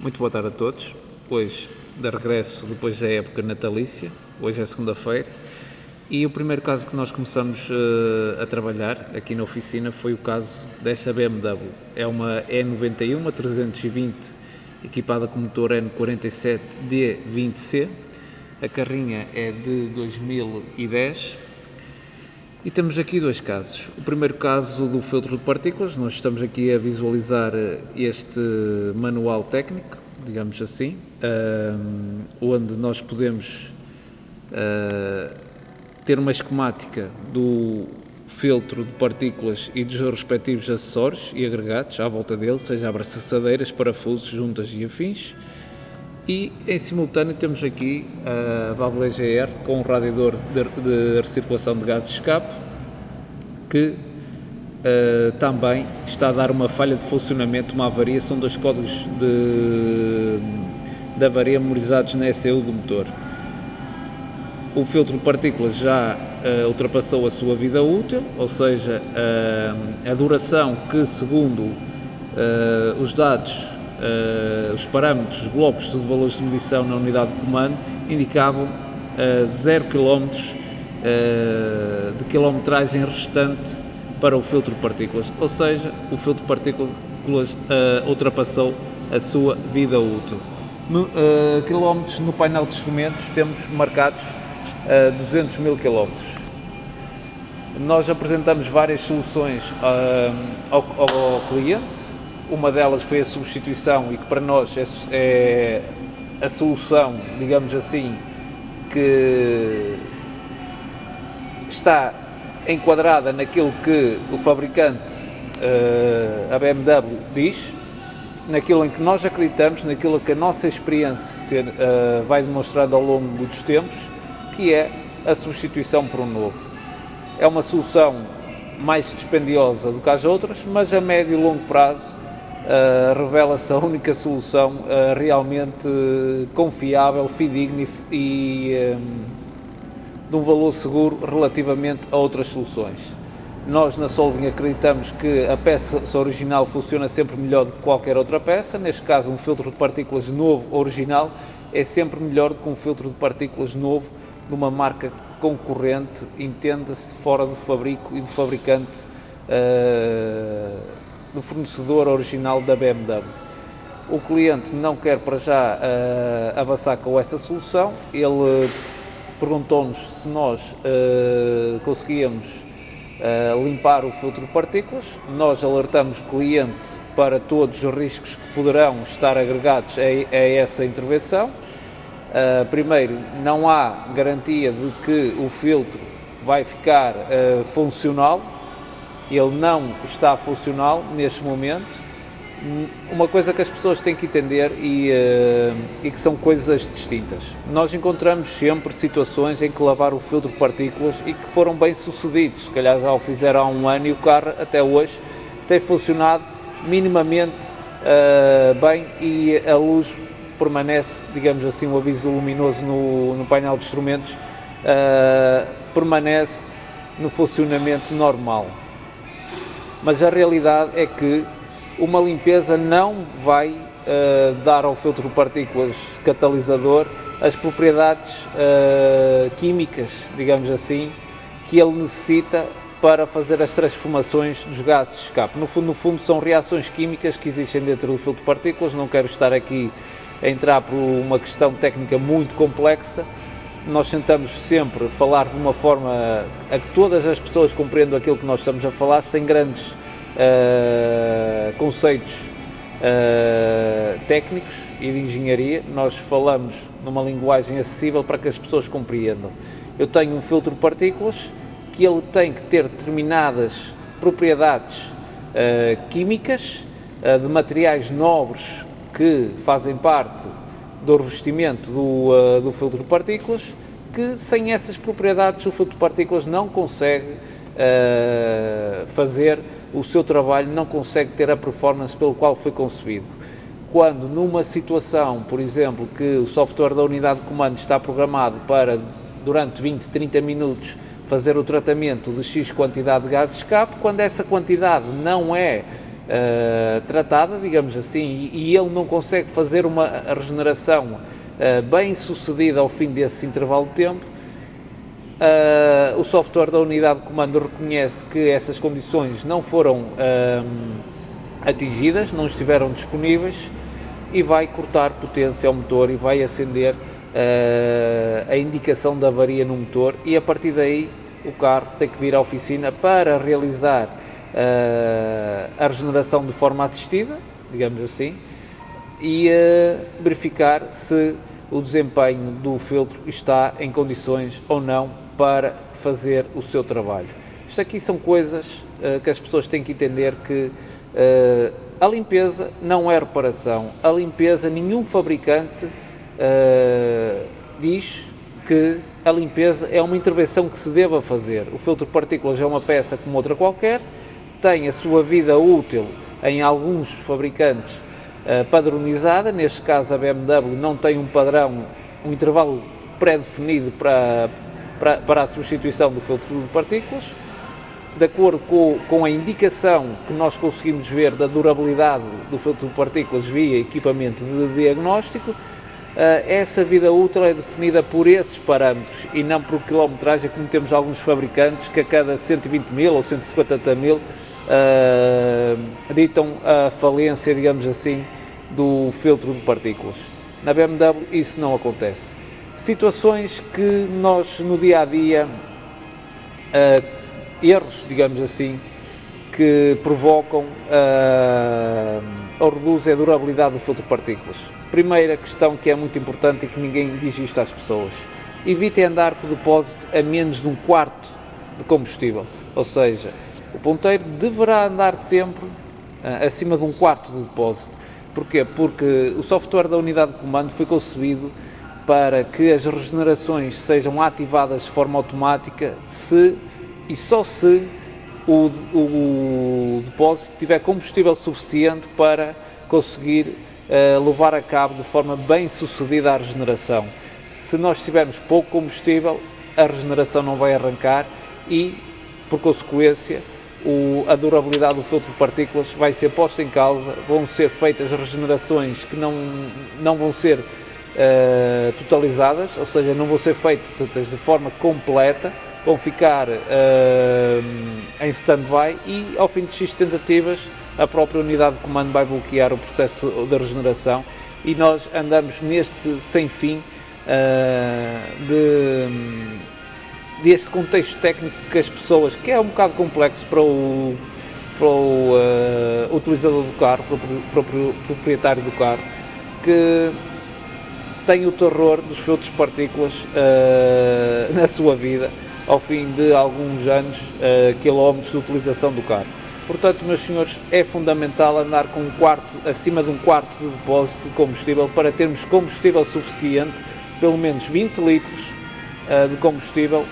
Muito boa tarde a todos. Hoje, de regresso depois da época natalícia, hoje é segunda-feira, e o primeiro caso que nós começamos a trabalhar aqui na oficina foi o caso desta BMW. É uma E91, uma 320, equipada com motor N47D20C. A carrinha é de 2010. E temos aqui dois casos. O primeiro caso do filtro de partículas, nós estamos aqui a visualizar este manual técnico, digamos assim, onde nós podemos ter uma esquemática do filtro de partículas e dos respectivos acessórios e agregados à volta dele, seja abraçadeiras, parafusos, juntas e afins. E em simultâneo temos aqui a válvula EGR com um radiador de recirculação de gases de escape que também está a dar uma falha de funcionamento, uma avaria. São dois códigos de avaria memorizados na ECU do motor. O filtro de partículas já ultrapassou a sua vida útil, ou seja, a duração que, segundo os dados, os parâmetros, os blocos de valores de medição na unidade de comando indicavam 0 km de quilometragem restante para o filtro de partículas, ou seja, o filtro de partículas ultrapassou a sua vida útil. Quilómetros no painel de instrumentos temos marcados 200 mil quilómetros. Nós apresentamos várias soluções ao cliente. Uma delas foi a substituição, e que para nós é a solução, digamos assim, que está enquadrada naquilo que o fabricante, a BMW, diz, naquilo em que nós acreditamos, naquilo que a nossa experiência vai demonstrando ao longo dos tempos, que é a substituição por um novo. É uma solução mais dispendiosa do que as outras, mas a médio e longo prazo revela-se a única solução realmente confiável, fidedigna e de um valor seguro relativamente a outras soluções. Nós na Solving acreditamos que a peça original funciona sempre melhor do que qualquer outra peça. Neste caso, um filtro de partículas novo, original, é sempre melhor do que um filtro de partículas novo de uma marca concorrente, entenda-se, fora do fabrico e do fabricante, do fornecedor original da BMW. O cliente não quer para já avançar com essa solução. Ele perguntou-nos se nós conseguíamos limpar o filtro de partículas. Nós alertamos o cliente para todos os riscos que poderão estar agregados a essa intervenção. Primeiro, não há garantia de que o filtro vai ficar funcional. Ele não está funcional neste momento. Uma coisa que as pessoas têm que entender e que são coisas distintas. Nós encontramos sempre situações em que lavar o filtro de partículas e que foram bem sucedidos. Se calhar já o fizeram há um ano e o carro até hoje tem funcionado minimamente bem e a luz permanece, digamos assim, o aviso luminoso no painel de instrumentos permanece no funcionamento normal. Mas a realidade é que uma limpeza não vai dar ao filtro de partículas catalisador as propriedades químicas, digamos assim, que ele necessita para fazer as transformações dos gases de escape. No fundo, são reações químicas que existem dentro do filtro de partículas. Não quero estar aqui a entrar por uma questão técnica muito complexa. Nós tentamos sempre falar de uma forma a que todas as pessoas compreendam aquilo que nós estamos a falar, sem grandes conceitos técnicos e de engenharia. Nós falamos numa linguagem acessível para que as pessoas compreendam. Eu tenho um filtro de partículas que ele tem que ter determinadas propriedades químicas de materiais nobres que fazem parte do revestimento do filtro de partículas, que sem essas propriedades o filtro de partículas não consegue fazer o seu trabalho, não consegue ter a performance pelo qual foi concebido. Quando numa situação, por exemplo, que o software da unidade de comando está programado para, durante 20, 30 minutos, fazer o tratamento de X quantidade de gases de escape, quando essa quantidade não é tratada, digamos assim, e ele não consegue fazer uma regeneração bem sucedida ao fim desse intervalo de tempo, o software da unidade de comando reconhece que essas condições não foram atingidas, não estiveram disponíveis, e vai cortar potência ao motor e vai acender a indicação da avaria no motor, e a partir daí o carro tem que vir à oficina para realizar a regeneração de forma assistida, digamos assim, e verificar se o desempenho do filtro está em condições ou não para fazer o seu trabalho. Isto aqui são coisas que as pessoas têm que entender, que a limpeza não é reparação. A limpeza, nenhum fabricante diz que a limpeza é uma intervenção que se deva fazer. O filtro de partículas é uma peça como outra qualquer, tem a sua vida útil em alguns fabricantes padronizada. Neste caso a BMW não tem um padrão, um intervalo pré-definido para a substituição do filtro de partículas. De acordo com a indicação que nós conseguimos ver da durabilidade do filtro de partículas via equipamento de diagnóstico, essa vida útil é definida por esses parâmetros e não por quilometragem, como temos alguns fabricantes que a cada 120 mil ou 150 mil ditam a falência, digamos assim, do filtro de partículas. Na BMW isso não acontece. Situações que nós no dia a dia, erros, digamos assim, que provocam ou reduzem a durabilidade do filtro de partículas. Primeira questão que é muito importante e que ninguém diz isto às pessoas: evitem andar com o depósito a menos de 1/4 de combustível, ou seja, o ponteiro deverá andar sempre acima de 1/4 do depósito. Porquê? Porque o software da unidade de comando foi concebido para que as regenerações sejam ativadas de forma automática se e só se o depósito tiver combustível suficiente para conseguir levar a cabo de forma bem sucedida a regeneração. Se nós tivermos pouco combustível, a regeneração não vai arrancar e, por consequência, a durabilidade do filtro de partículas vai ser posta em causa. Vão ser feitas regenerações que não vão ser totalizadas, ou seja, não vão ser feitas de forma completa, vão ficar em stand-by e, ao fim de X tentativas, a própria unidade de comando vai bloquear o processo de regeneração e nós andamos neste sem fim deste contexto técnico que as pessoas, que é um bocado complexo para o utilizador do carro, para o proprietário do carro, que tem o terror dos filtros de partículas na sua vida, ao fim de alguns anos, quilómetros de utilização do carro. Portanto, meus senhores, é fundamental andar com acima de 1/4 de depósito de combustível para termos combustível suficiente, pelo menos 20 litros de combustível,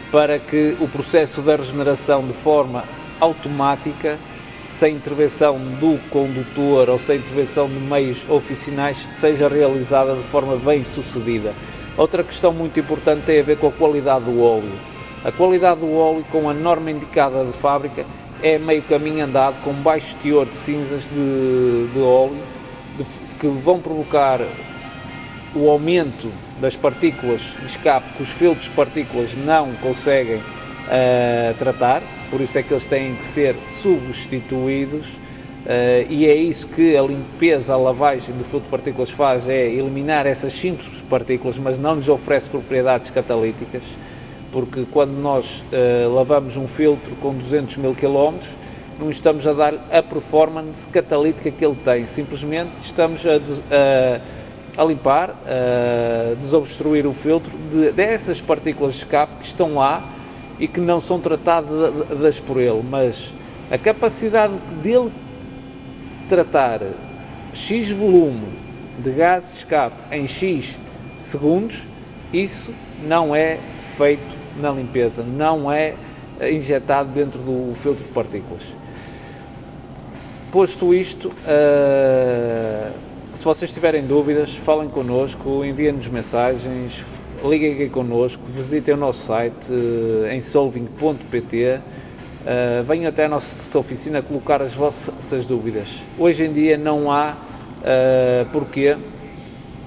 para que o processo da regeneração de forma automática, sem intervenção do condutor ou sem intervenção de meios oficinais, seja realizada de forma bem sucedida. Outra questão muito importante tem a ver com a qualidade do óleo. A qualidade do óleo, com a norma indicada de fábrica, é meio caminho andado, com baixo teor de cinzas de óleo, que vão provocar o aumento das partículas de escape que os filtros de partículas não conseguem tratar. Por isso é que eles têm que ser substituídos, e é isso que a limpeza, a lavagem do filtro de partículas faz, é eliminar essas simples partículas, mas não lhes oferece propriedades catalíticas, porque quando nós lavamos um filtro com 200 mil km, não estamos a dar a performance catalítica que ele tem, simplesmente estamos a limpar, a desobstruir o filtro dessas partículas de escape que estão lá e que não são tratadas por ele, mas a capacidade dele tratar X volume de gás de escape em X segundos, isso não é feito na limpeza, não é injetado dentro do filtro de partículas. Posto isto, se vocês tiverem dúvidas, falem connosco, enviem-nos mensagens, liguem aqui connosco, visitem o nosso site em solving.pt venham até a nossa oficina colocar as vossas dúvidas. Hoje em dia não há porquê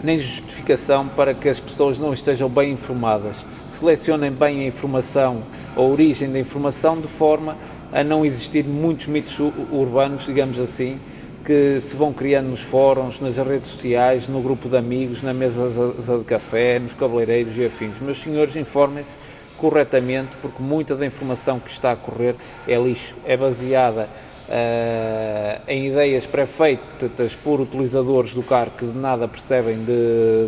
nem justificação para que as pessoas não estejam bem informadas. Selecionem bem a informação, a origem da informação, de forma a não existir muitos mitos urbanos, digamos assim, que se vão criando nos fóruns, nas redes sociais, no grupo de amigos, na mesa de café, nos cabeleireiros e afins. Meus senhores, informem-se corretamente, porque muita da informação que está a correr é lixo, é baseada em ideias pré-feitas por utilizadores do carro que de nada percebem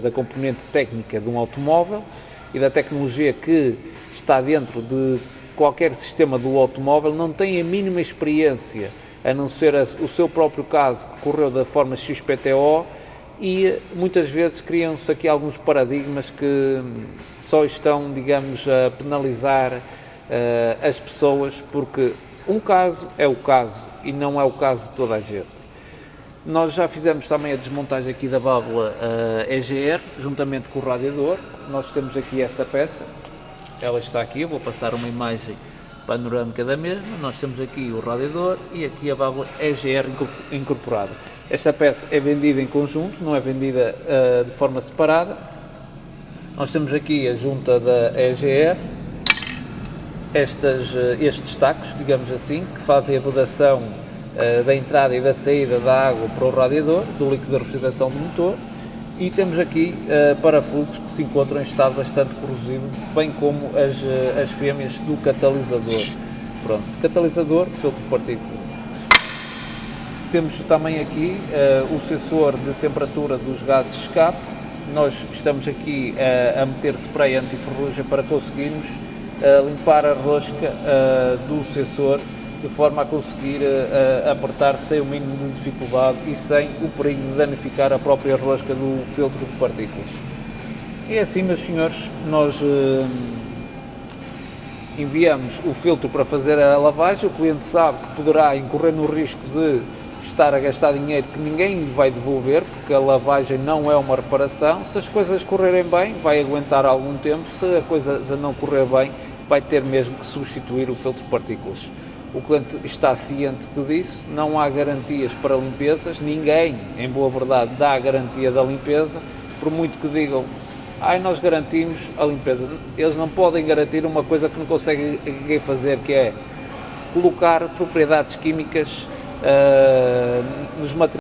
da componente técnica de um automóvel e da tecnologia que está dentro de qualquer sistema do automóvel, não têm a mínima experiência, a não ser o seu próprio caso que correu da forma XPTO, e muitas vezes criam-se aqui alguns paradigmas que só estão, digamos, a penalizar as pessoas, porque um caso é o caso e não é o caso de toda a gente. Nós já fizemos também a desmontagem aqui da válvula EGR, juntamente com o radiador. Nós temos aqui essa peça, ela está aqui, eu vou passar uma imagem panorâmica da mesma. Nós temos aqui o radiador e aqui a válvula EGR incorporada. Esta peça é vendida em conjunto, não é vendida de forma separada. Nós temos aqui a junta da EGR, estes tacos, digamos assim, que fazem a vedação da entrada e da saída da água para o radiador, do líquido de refrigeração do motor, e temos aqui parafusos que se encontram em estado bastante corrosivo, bem como as fêmeas do catalisador. Pronto, catalisador, filtro de partículas. Temos também aqui o sensor de temperatura dos gases de escape. Nós estamos aqui a meter spray anti-ferrugem para conseguirmos limpar a rosca do sensor, de forma a conseguir apertar sem o mínimo de dificuldade e sem o perigo de danificar a própria rosca do filtro de partículas. E assim, meus senhores, nós enviamos o filtro para fazer a lavagem. O cliente sabe que poderá incorrer no risco de estar a gastar dinheiro que ninguém lhe vai devolver, porque a lavagem não é uma reparação. Se as coisas correrem bem, vai aguentar algum tempo. Se a coisa não correr bem, vai ter mesmo que substituir o filtro de partículas. O cliente está ciente disso, não há garantias para limpezas, ninguém, em boa verdade, dá a garantia da limpeza, por muito que digam, nós garantimos a limpeza. Eles não podem garantir uma coisa que não conseguem fazer, que é colocar propriedades químicas nos materiais